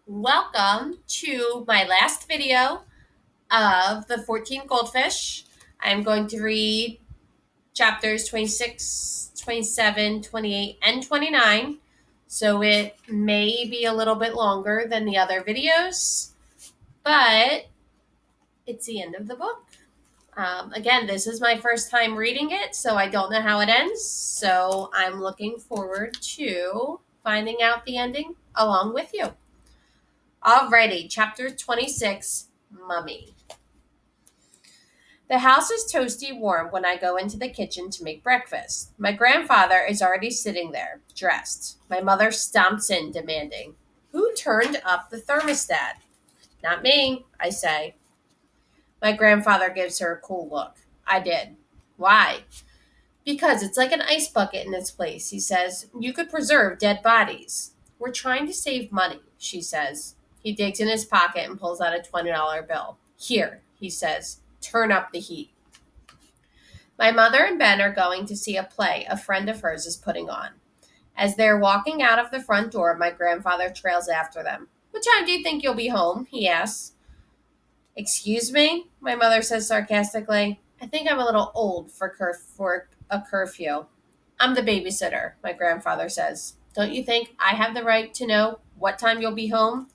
Welcome to my last video of the 14 Goldfish. I'm going to read chapters 26, 27, 28, and 29. So it may be a little bit longer than the other videos, but it's the end of the book. Again, this is my first time reading it, so I don't know how it ends. So I'm looking forward to finding out the ending along with you. Alrighty, chapter 26, Mummy. The house is toasty warm when I go into the kitchen to make breakfast. My grandfather is already sitting there, dressed. My mother stomps in, demanding, "Who turned up the thermostat?" "Not me," I say. My grandfather gives her a cool look. "I did." "Why?" "Because it's like an ice bucket in this place," he says. "You could preserve dead bodies." "We're trying to save money," she says. He digs in his pocket and pulls out a $20 bill. "Here," he says. "Turn up the heat." My mother and Ben are going to see a play a friend of hers is putting on. As they're walking out of the front door, my grandfather trails after them. "What time do you think you'll be home?" he asks. "Excuse me?" my mother says sarcastically. "I think I'm a little old for a curfew." "I'm the babysitter," my grandfather says. "Don't you think I have the right to know what time you'll be home?"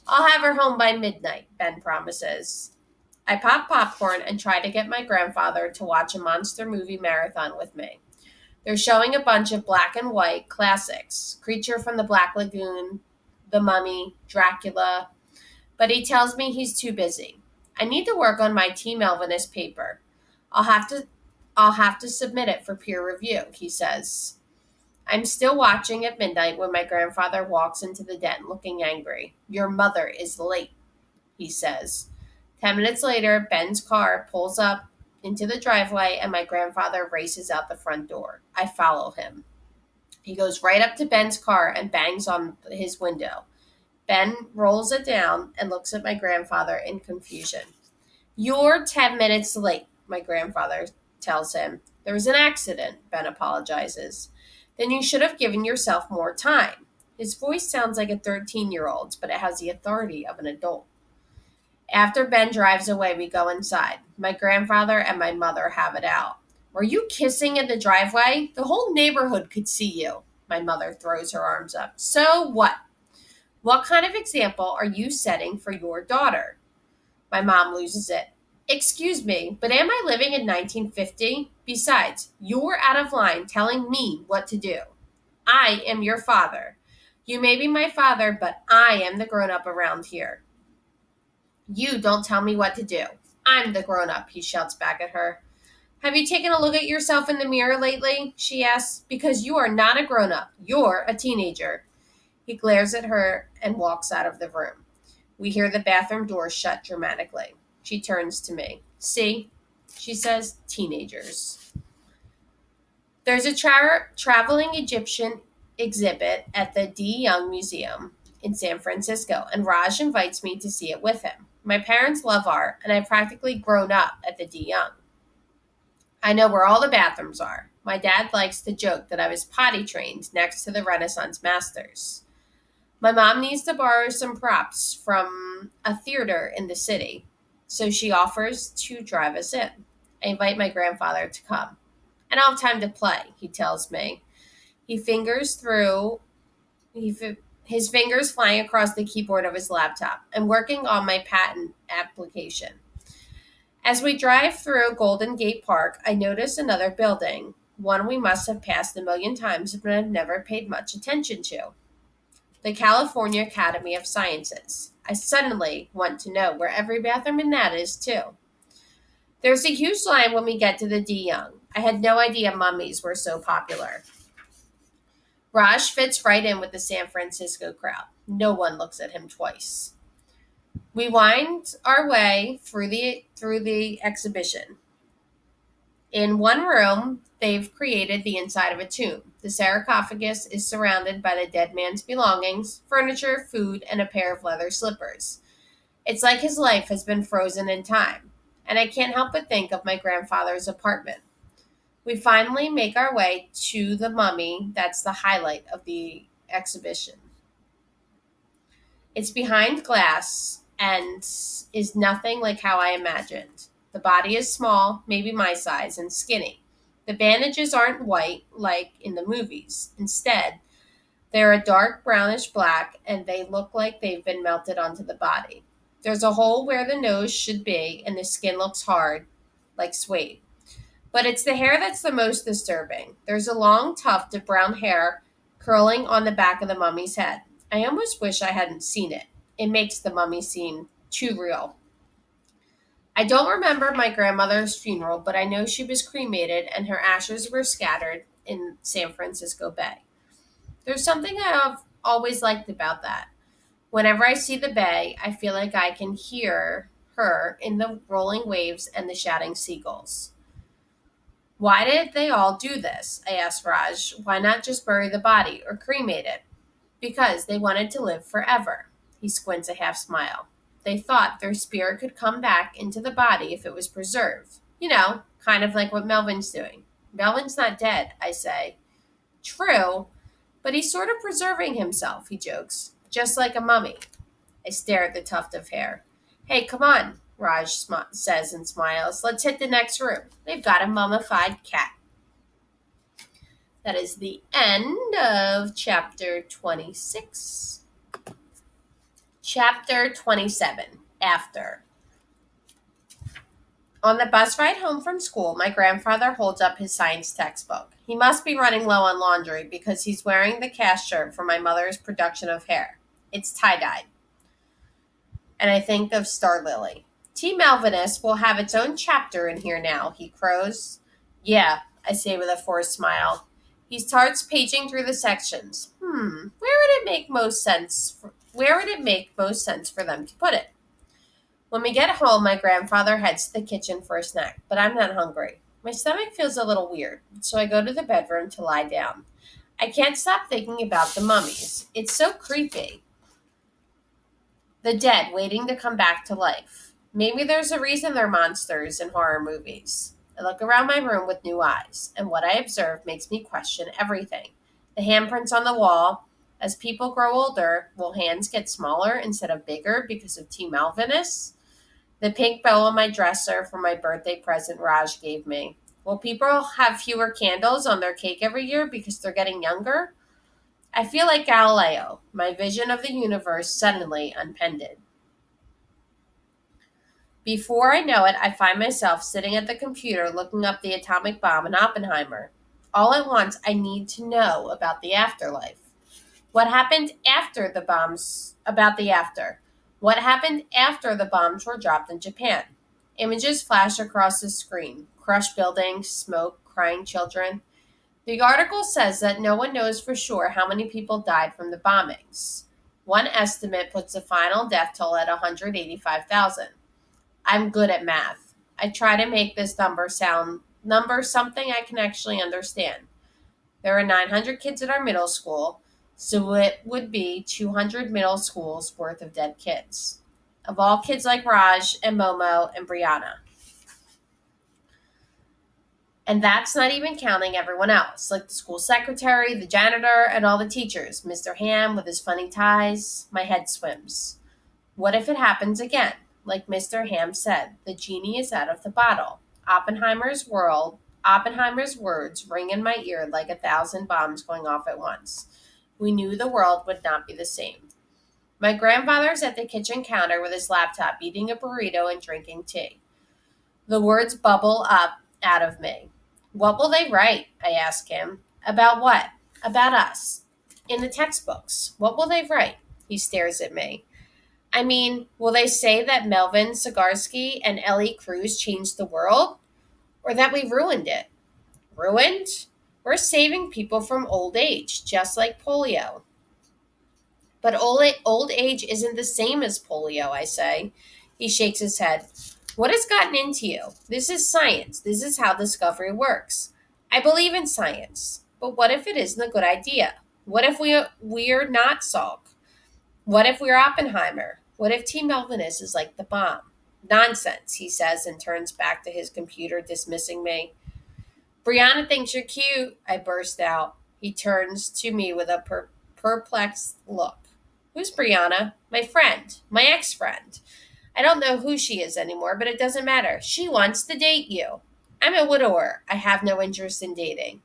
"I'll have her home by midnight," Ben promises. I pop popcorn and try to get my grandfather to watch a monster movie marathon with me. They're showing a bunch of black and white classics: Creature from the Black Lagoon, The Mummy, Dracula, but he tells me he's too busy. I need to work on my Team Elvinist paper. I'll have to I'll have to submit it for peer review, he says. I'm still watching at midnight when my grandfather walks into the den looking angry. "Your mother is late," he says. 10 minutes later, Ben's car pulls up into the driveway and my grandfather races out the front door. I follow him. He goes right up to Ben's car and bangs on his window. Ben rolls it down and looks at my grandfather in confusion. "You're 10 minutes late," my grandfather tells him. "There was an accident," Ben apologizes. "Then you should have given yourself more time." His voice sounds like a 13-year-old's, but it has the authority of an adult. After Ben drives away, we go inside. My grandfather and my mother have it out. "Were you kissing in the driveway? The whole neighborhood could see you." My mother throws her arms up. "So what? What kind of example are you setting for your daughter?" My mom loses it. "Excuse me, but am I living in 1950? Besides, you're out of line telling me what to do. I am your father. You may be my father, but I am the grown-up around here. You don't tell me what to do. I'm the grown-up," he shouts back at her. "Have you taken a look at yourself in the mirror lately?" she asks. "Because you are not a grown-up. You're a teenager." He glares at her and walks out of the room. We hear the bathroom door shut dramatically. She turns to me. "See?" she says. "Teenagers." There's a traveling Egyptian exhibit at the D. Young Museum in San Francisco, and Raj invites me to see it with him. My parents love art, and I've practically grown up at the D. Young. I know where all the bathrooms are. My dad likes to joke that I was potty trained next to the Renaissance masters. My mom needs to borrow some props from a theater in the city, so she offers to drive us in. I invite my grandfather to come. "I don't have time to play," he tells me. He fingers through his fingers flying across the keyboard of his laptop. I'm working on my patent application. As we drive through Golden Gate Park, I notice another building, one we must have passed a million times but have never paid much attention to. The California Academy of Sciences. I suddenly want to know where every bathroom in that is, too. There's a huge line when we get to the D. Young. I had no idea mummies were so popular. Raj fits right in with the San Francisco crowd. No one looks at him twice. We wind our way through the exhibition. In one room, they've created the inside of a tomb. The sarcophagus is surrounded by the dead man's belongings, furniture, food, and a pair of leather slippers. It's like his life has been frozen in time, and I can't help but think of my grandfather's apartment. We finally make our way to the mummy that's the highlight of the exhibition. It's behind glass and is nothing like how I imagined. The body is small, maybe my size, and skinny. The bandages aren't white like in the movies. Instead, they're a dark brownish black and they look like they've been melted onto the body. There's a hole where the nose should be, and the skin looks hard, like suede. But it's the hair that's the most disturbing. There's a long tuft of brown hair curling on the back of the mummy's head. I almost wish I hadn't seen it. It makes the mummy seem too real. I don't remember my grandmother's funeral, but I know she was cremated and her ashes were scattered in San Francisco Bay. There's something I've always liked about that. Whenever I see the bay, I feel like I can hear her in the rolling waves and the shouting seagulls. Why did they all do this? I asked Raj. Why not just bury the body or cremate it? Because they wanted to live forever. He squints a half smile. They thought their spirit could come back into the body if it was preserved. Kind of like what Melvin's doing. Melvin's not dead, I say. True, but he's sort of preserving himself, he jokes. Just like a mummy. I stare at the tuft of hair. Hey, come on, says and smiles. Let's hit the next room. They've got a mummified cat. That is the end of chapter 26. Chapter 27. After. On the bus ride home from school, my grandfather holds up his science textbook. He must be running low on laundry because he's wearing the cast shirt for my mother's production of hair. It's tie-dyed. And I think of Star Lily. T. Malvinus will have its own chapter in here now, he crows. Yeah, I say with a forced smile. He starts paging through the sections. Where would it make most sense for them to put it? When we get home, my grandfather heads to the kitchen for a snack, but I'm not hungry. My stomach feels a little weird, so I go to the bedroom to lie down. I can't stop thinking about the mummies. It's so creepy. The dead waiting to come back to life. Maybe there's a reason they're monsters in horror movies. I look around my room with new eyes, and what I observe makes me question everything. The handprints on the wall. As people grow older, will hands get smaller instead of bigger because of T. Malvinus? The pink bow on my dresser for my birthday present Raj gave me. Will people have fewer candles on their cake every year because they're getting younger? I feel like Galileo. My vision of the universe suddenly unpended. Before I know it, I find myself sitting at the computer looking up the atomic bomb in Oppenheimer. All at once, I need to know about the afterlife. What happened after the bombs? About the after. What happened after the bombs were dropped in Japan? Images flash across the screen. Crushed buildings, smoke, crying children. The article says that no one knows for sure how many people died from the bombings. One estimate puts the final death toll at 185,000. I'm good at math. I try to make this number something I can actually understand. There are 900 kids at our middle school, so it would be 200 middle schools worth of dead kids. Of all kids like Raj and Momo and Brianna. And that's not even counting everyone else, like the school secretary, the janitor, and all the teachers. Mr. Ham with his funny ties. My head swims. What if it happens again? Like Mr. Ham said, the genie is out of the bottle. Oppenheimer's words ring in my ear like 1,000 bombs going off at once. We knew the world would not be the same. My grandfather's at the kitchen counter with his laptop, eating a burrito and drinking tea. The words bubble up out of me. What will they write? I ask him. About what? About us. In the textbooks. What will they write? He stares at me. I mean, will they say that Melvin Cigarski and Ellie Cruz changed the world? Or that we ruined it? Ruined? We're saving people from old age, just like polio. But old age isn't the same as polio, I say. He shakes his head. What has gotten into you? This is science. This is how discovery works. I believe in science. But what if it isn't a good idea? What if we're not Salk? What if we're Oppenheimer? What if T. Melvinus is like the bomb? Nonsense, he says and turns back to his computer, dismissing me. Brianna thinks you're cute, I burst out. He turns to me with a perplexed look. Who's Brianna? My friend. My ex-friend. I don't know who she is anymore, but it doesn't matter. She wants to date you. I'm a widower. I have no interest in dating.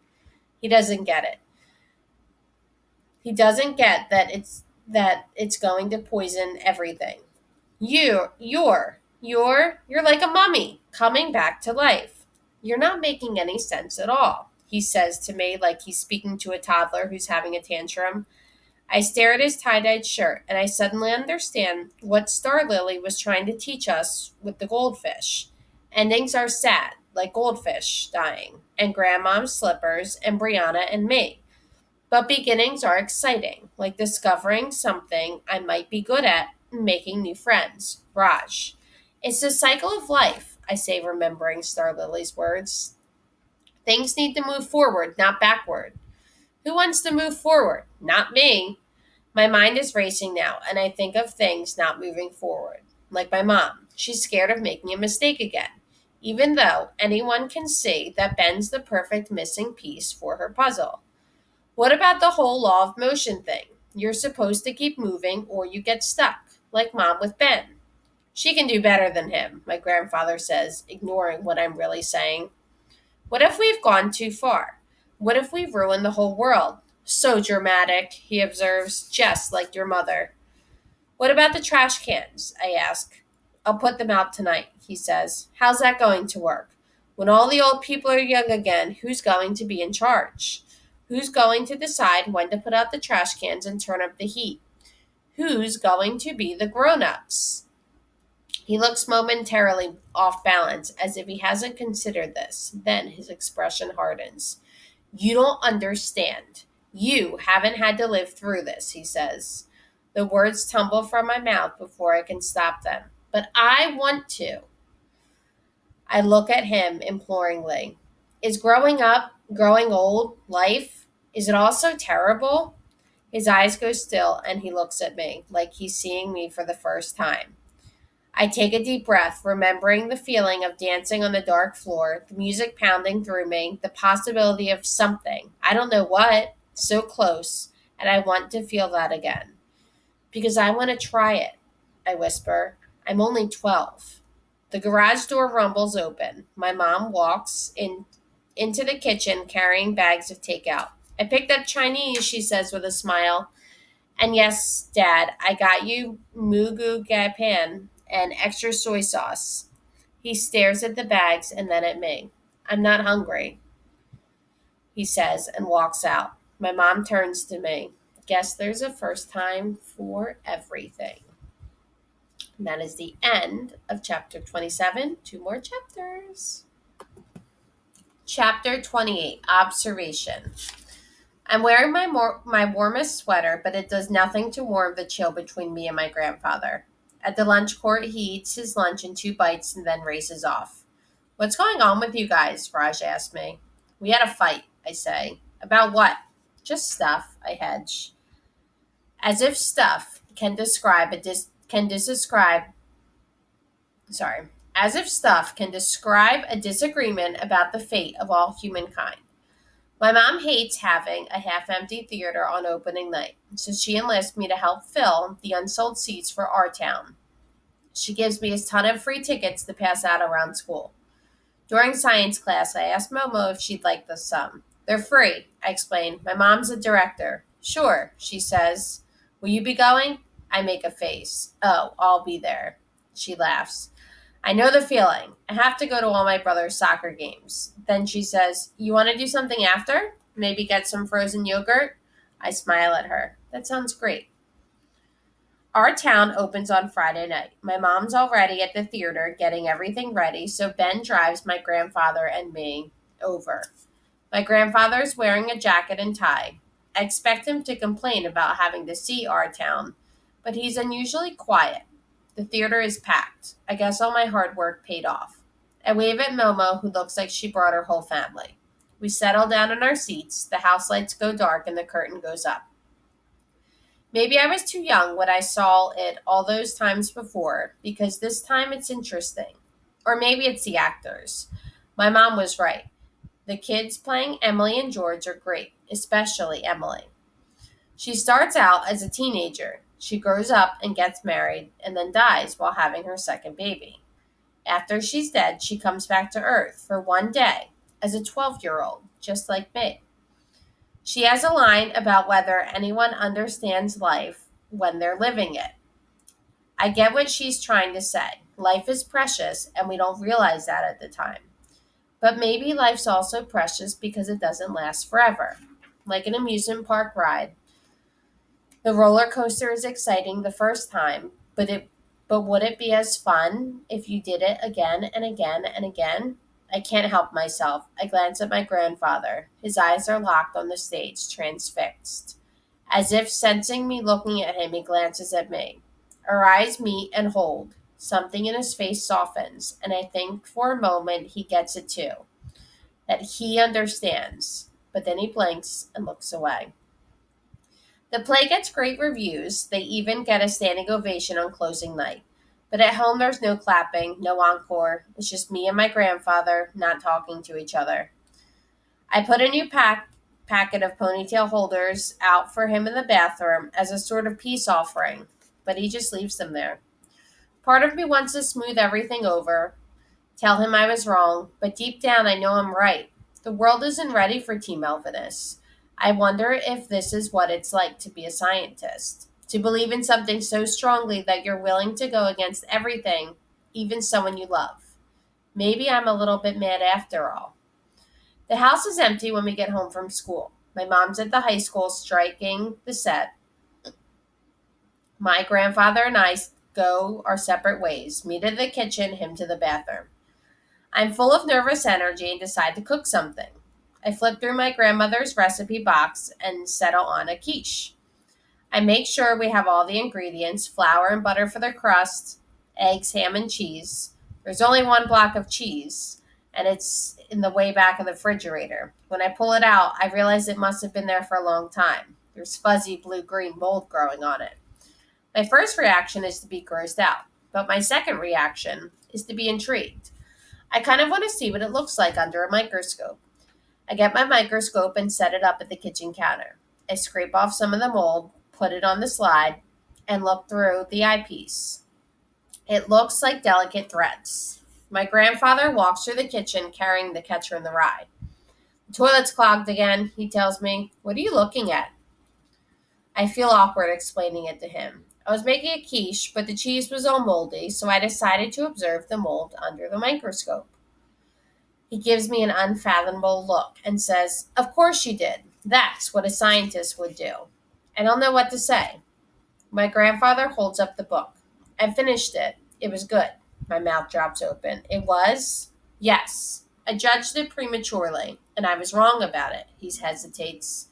He doesn't get it. He doesn't get that it's going to poison everything. You're like a mummy coming back to life. You're not making any sense at all, he says to me like he's speaking to a toddler who's having a tantrum. I stare at his tie-dyed shirt, and I suddenly understand what Star Lily was trying to teach us with the goldfish. Endings are sad, like goldfish dying, and Grandmom's slippers, and Brianna and me. But beginnings are exciting, like discovering something I might be good at and making new friends. Raj. It's the cycle of life, I say, remembering Star Lily's words. Things need to move forward, not backward. Who wants to move forward? Not me. My mind is racing now, and I think of things not moving forward. Like my mom. She's scared of making a mistake again, even though anyone can see that Ben's the perfect missing piece for her puzzle. What about the whole law of motion thing? You're supposed to keep moving or you get stuck, like Mom with Ben. She can do better than him, my grandfather says, ignoring what I'm really saying. What if we've gone too far? What if we've ruined the whole world? So dramatic, he observes, just like your mother. What about the trash cans? I ask. I'll put them out tonight, he says. How's that going to work? When all the old people are young again, who's going to be in charge? Who's going to decide when to put out the trash cans and turn up the heat? Who's going to be the grown-ups? He looks momentarily off balance, as if he hasn't considered this. Then his expression hardens. You don't understand. You haven't had to live through this, he says. The words tumble from my mouth before I can stop them. But I want to. I look at him imploringly. Is growing up, growing old, life, is it all so terrible? His eyes go still and he looks at me like he's seeing me for the first time. I take a deep breath, remembering the feeling of dancing on the dark floor, the music pounding through me, the possibility of something, I don't know what, so close, and I want to feel that again. Because I want to try it, I whisper. I'm only 12. The garage door rumbles open. My mom walks into the kitchen carrying bags of takeout. I picked up Chinese, she says with a smile. And yes, Dad, I got you mugu gai pan and extra soy sauce. He stares at the bags and then at me. I'm not hungry, he says and walks out. My mom turns to me. Guess there's a first time for everything. And that is the end of chapter 27. 2 more chapters. Chapter 28, Observation. I'm wearing my warmest sweater, but it does nothing to warm the chill between me and my grandfather. At the lunch court, he eats his lunch in 2 bites and then races off. What's going on with you guys? Raj asked me. We had a fight, I say. About what? Just stuff, I hedge. As if stuff can describe as if stuff can describe a disagreement about the fate of all humankind. My mom hates having a half-empty theater on opening night, so she enlists me to help fill the unsold seats for our town. She gives me a ton of free tickets to pass out around school. During science class, I asked Momo if she'd like the some. They're free, I explain. My mom's a director. Sure, she says. Will you be going? I make a face. Oh, I'll be there. She laughs. I know the feeling. I have to go to all my brother's soccer games. Then she says, you want to do something after? Maybe get some frozen yogurt? I smile at her. That sounds great. Our town opens on Friday night. My mom's already at the theater getting everything ready, so Ben drives my grandfather and me over. My grandfather's wearing a jacket and tie. I expect him to complain about having to see our town, but he's unusually quiet. The theater is packed. I guess all my hard work paid off. I wave at Momo, who looks like she brought her whole family. We settle down in our seats, the house lights go dark, and the curtain goes up. Maybe I was too young when I saw it all those times before, because this time it's interesting. Or maybe it's the actors. My mom was right. The kids playing Emily and George are great, especially Emily. She starts out as a teenager, She grows up and gets married and then dies while having her second baby. After she's dead, she comes back to Earth for one day as a 12-year-old, just like me. She has a line about whether anyone understands life when they're living it. I get what she's trying to say. Life is precious, and we don't realize that at the time. But maybe life's also precious because it doesn't last forever. Like an amusement park ride, the roller coaster is exciting the first time, but would it be as fun if you did it again and again and again? I can't help myself. I glance at my grandfather. His eyes are locked on the stage, transfixed. As if sensing me looking at him, he glances at me. Our eyes meet and hold. Something in his face softens, and I think for a moment he gets it too. That he understands. But then he blinks and looks away. The play gets great reviews. They even get a standing ovation on closing night. But at home, there's no clapping, no encore. It's just me and my grandfather not talking to each other. I put a new packet of ponytail holders out for him in the bathroom as a sort of peace offering, but he just leaves them there. Part of me wants to smooth everything over, tell him I was wrong, but deep down I know I'm right. The world isn't ready for Team Elvinus. I wonder if this is what it's like to be a scientist. To believe in something so strongly that you're willing to go against everything, even someone you love. Maybe I'm a little bit mad after all. The house is empty when we get home from school. My mom's at the high school striking the set. My grandfather and I go our separate ways, me to the kitchen, him to the bathroom. I'm full of nervous energy and decide to cook something. I flip through my grandmother's recipe box and settle on a quiche. I make sure we have all the ingredients, flour and butter for the crust, eggs, ham, and cheese. There's only one block of cheese, and it's in the way back of the refrigerator. When I pull it out, I realize it must have been there for a long time. There's fuzzy blue-green mold growing on it. My first reaction is to be grossed out, but my second reaction is to be intrigued. I kind of want to see what it looks like under a microscope. I get my microscope and set it up at the kitchen counter. I scrape off some of the mold, put it on the slide, and look through the eyepiece. It looks like delicate threads. My grandfather walks through the kitchen carrying the Catcher in the Rye. The toilet's clogged again, he tells me. What are you looking at? I feel awkward explaining it to him. I was making a quiche, but the cheese was all moldy, so I decided to observe the mold under the microscope. He gives me an unfathomable look and says, "Of course you did. That's what a scientist would do." I don't know what to say. My grandfather holds up the book. I finished it. It was good. My mouth drops open. It was? Yes. I judged it prematurely, and I was wrong about it. He hesitates.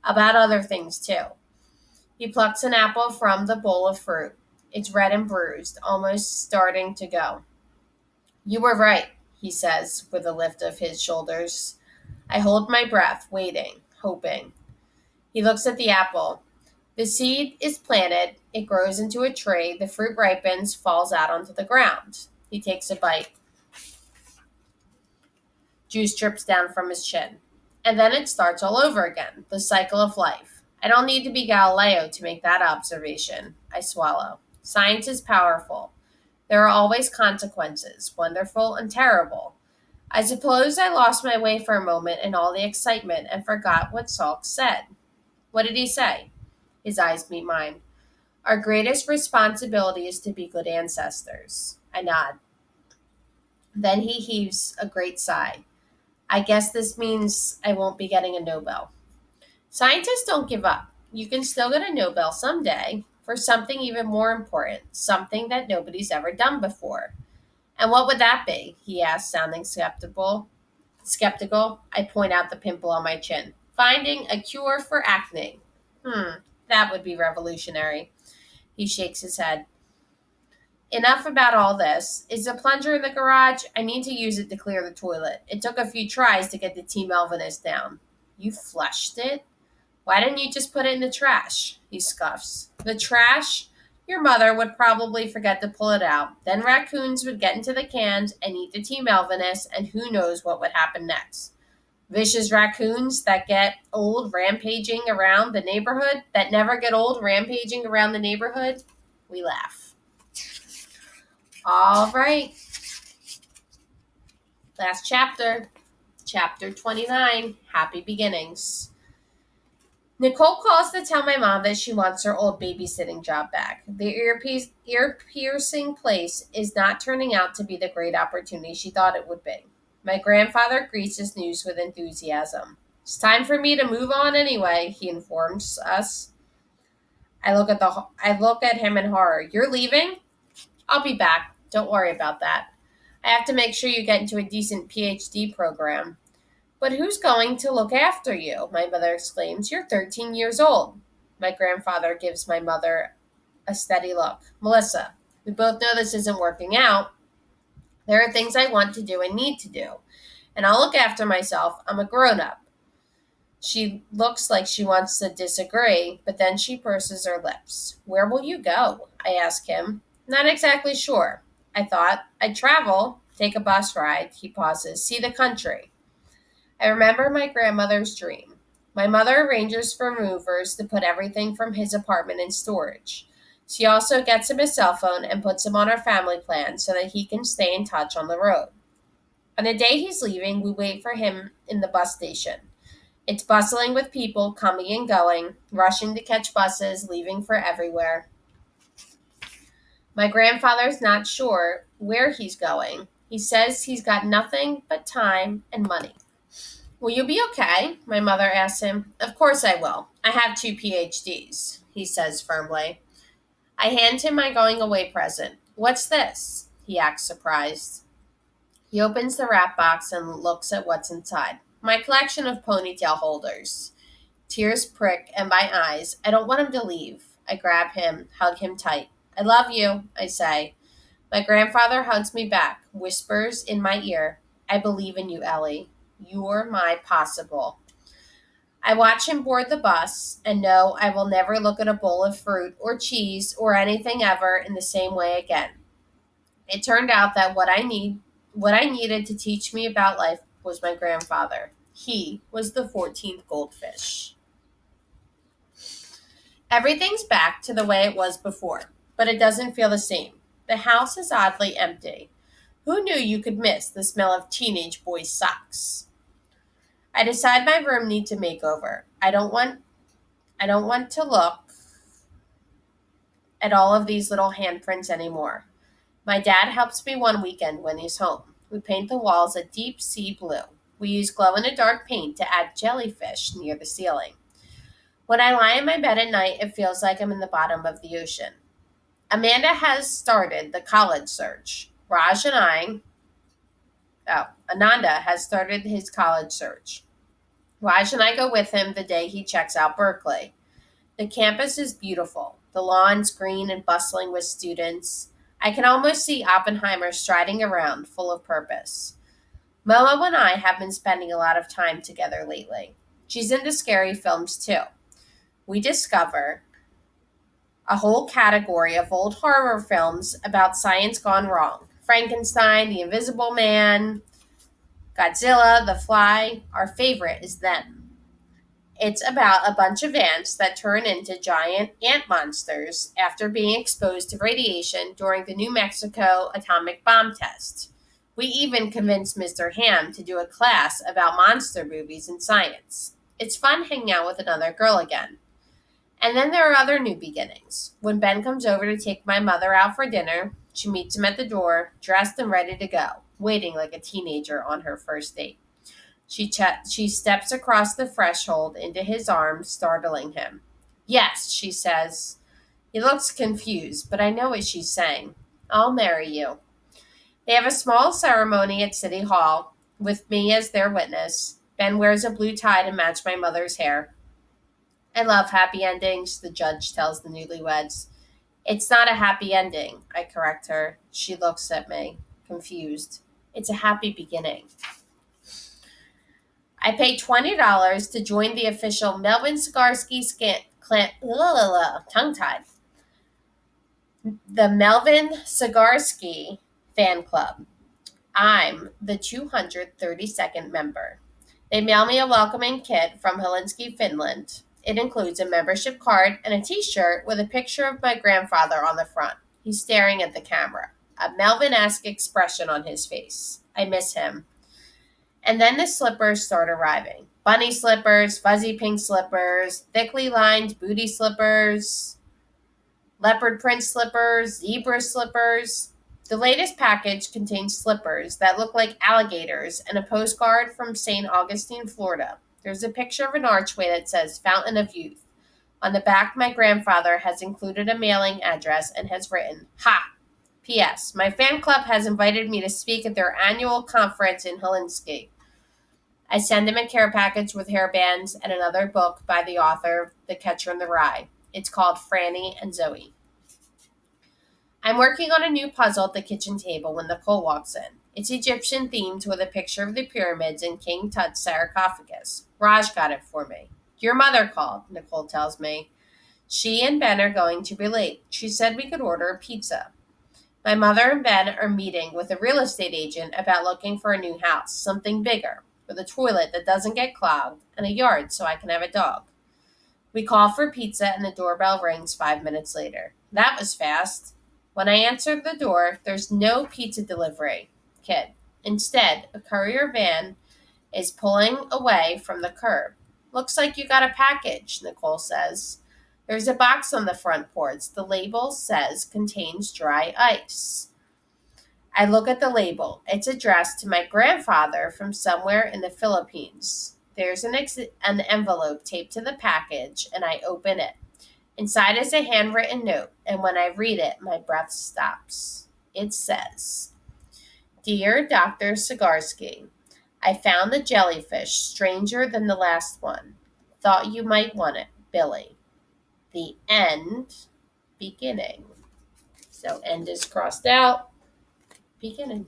About other things, too. He plucks an apple from the bowl of fruit. It's red and bruised, almost starting to go. You were right, he says, with a lift of his shoulders. I hold my breath, waiting, hoping. He looks at the apple. The seed is planted. It grows into a tree. The fruit ripens, falls out onto the ground. He takes a bite. Juice drips down from his chin. And then it starts all over again, the cycle of life. I don't need to be Galileo to make that observation. I swallow. Science is powerful. There are always consequences, wonderful and terrible. I suppose I lost my way for a moment in all the excitement and forgot what Salk said. What did he say? His eyes meet mine. Our greatest responsibility is to be good ancestors. I nod. Then he heaves a great sigh. I guess this means I won't be getting a Nobel. Scientists don't give up. You can still get a Nobel someday for something even more important, something that nobody's ever done before. And what would that be? He asks, sounding skeptical. I point out the pimple on my chin. Finding a cure for acne. That would be revolutionary. He shakes his head. Enough about all this. Is the plunger in the garage? I need to use it to clear the toilet. It took a few tries to get the Team Elvinus down. You flushed it? Why didn't you just put it in the trash? He scoffs. The trash? Your mother would probably forget to pull it out. Then raccoons would get into the cans and eat the Team Elvinus, and who knows what would happen next. Vicious raccoons that get old rampaging around the neighborhood, that never get old rampaging around the neighborhood. We laugh. All right. Last chapter. Chapter 29. Happy Beginnings. Nicole calls to tell my mom that she wants her old babysitting job back. The ear-piercing place is not turning out to be the great opportunity she thought it would be. My grandfather greets this news with enthusiasm. It's time for me to move on anyway, he informs us. I look at him in horror. You're leaving? I'll be back. Don't worry about that. I have to make sure you get into a decent PhD program. But who's going to look after you? My mother exclaims. You're 13 years old. My grandfather gives my mother a steady look. Melissa, we both know this isn't working out. There are things I want to do and need to do, and I'll look after myself. I'm a grown-up. She looks like she wants to disagree, but then she purses her lips. Where will you go? I ask him. Not exactly sure. I thought I'd travel, take a bus ride. He pauses. See the country. I remember my grandmother's dream. My mother arranges for movers to put everything from his apartment in storage. She also gets him a cell phone and puts him on our family plan so that he can stay in touch on the road. On the day he's leaving, we wait for him in the bus station. It's bustling with people coming and going, rushing to catch buses, leaving for everywhere. My grandfather's not sure where he's going. He says he's got nothing but time and money. Will you be okay? My mother asks him. Of course I will. I have 2 PhDs, he says firmly. I hand him my going away present. What's this? He acts surprised. He opens the wrap box and looks at what's inside. My collection of ponytail holders. Tears prick in my eyes. I don't want him to leave. I grab him, hug him tight. I love you, I say. My grandfather hugs me back, whispers in my ear, I believe in you, Ellie. You're my possible. I watch him board the bus and know I will never look at a bowl of fruit or cheese or anything ever in the same way again. It turned out that what I needed to teach me about life was my grandfather. He was the 14th goldfish. Everything's back to the way it was before, but it doesn't feel the same. The house is oddly empty. Who knew you could miss the smell of teenage boys' socks? I decide my room needs a makeover. I don't want to look at all of these little handprints anymore. My dad helps me one weekend when he's home. We paint the walls a deep sea blue. We use glow-in-the-dark paint to add jellyfish near the ceiling. When I lie in my bed at night, it feels like I'm in the bottom of the ocean. Amanda has started the college search. Ananda has started his college search. Raj and I go with him the day he checks out Berkeley. The campus is beautiful. The lawn's green and bustling with students. I can almost see Oppenheimer striding around, full of purpose. Momo and I have been spending a lot of time together lately. She's into scary films too. We discover a whole category of old horror films about science gone wrong. Frankenstein, The Invisible Man, Godzilla, The Fly. Our favorite is Them. It's about a bunch of ants that turn into giant ant monsters after being exposed to radiation during the New Mexico atomic bomb test. We even convinced Mr. Ham to do a class about monster movies and science. It's fun hanging out with another girl again. And then there are other new beginnings. When Ben comes over to take my mother out for dinner, she meets him at the door, dressed and ready to go, waiting like a teenager on her first date. She steps across the threshold into his arms, startling him. Yes, she says. He looks confused, but I know what she's saying. I'll marry you. They have a small ceremony at City Hall, with me as their witness. Ben wears a blue tie to match my mother's hair. I love happy endings, the judge tells the newlyweds. It's not a happy ending, I correct her. She looks at me, confused. It's a happy beginning. I paid $20 to join the official Melvin Sagarsky tongue-tied. The Melvin Sagarsky fan club. I'm the 232nd member. They mail me a welcoming kit from Helsinki, Finland. It includes a membership card and a t-shirt with a picture of my grandfather on the front. He's staring at the camera, a Melvin-esque expression on his face. I miss him. And then the slippers start arriving. Bunny slippers, fuzzy pink slippers, thickly lined booty slippers, leopard print slippers, zebra slippers. The latest package contains slippers that look like alligators and a postcard from St. Augustine, Florida. There's a picture of an archway that says Fountain of Youth. On the back, my grandfather has included a mailing address and has written, "Ha! P.S. My fan club has invited me to speak at their annual conference in Helsinki." I send him a care package with hairbands and another book by the author of The Catcher in the Rye. It's called Franny and Zoe. I'm working on a new puzzle at the kitchen table when Nicole walks in. It's Egyptian themed with a picture of the pyramids and King Tut's sarcophagus. Raj got it for me. Your mother called, Nicole tells me. She and Ben are going to be late. She said we could order a pizza. My mother and Ben are meeting with a real estate agent about looking for a new house, something bigger, with a toilet that doesn't get clogged and a yard so I can have a dog. We call for pizza and the doorbell rings 5 minutes later. That was fast. When I answer the door, there's no pizza delivery kit. Instead, a courier van is pulling away from the curb. Looks like you got a package, Nicole says. There's a box on the front porch. The label says contains dry ice. I look at the label. It's addressed to my grandfather from somewhere in the Philippines. There's an envelope taped to the package, and I open it. Inside is a handwritten note, and when I read it, my breath stops. It says, Dear Dr. Sigarsky, I found the jellyfish stranger than the last one. Thought you might want it, Billy. The end, beginning. So end is crossed out, beginning.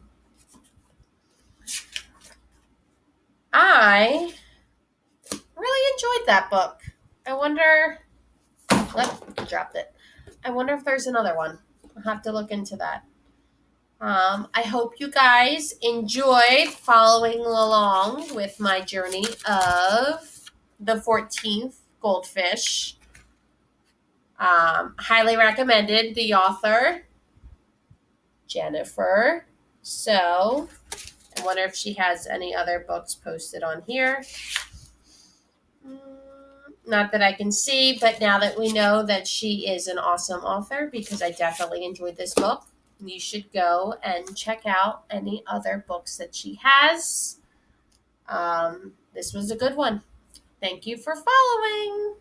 I really enjoyed that book. I wonder, dropped it. I wonder if there's another one. I'll have to look into that. I hope you guys enjoyed following along with my journey of the 14th Goldfish. Highly recommended. The author, Jennifer. So, I wonder if she has any other books posted on here. Not that I can see, but now that we know that she is an awesome author, because I definitely enjoyed this book, you should go and check out any other books that she has. This was a good one. Thank you for following.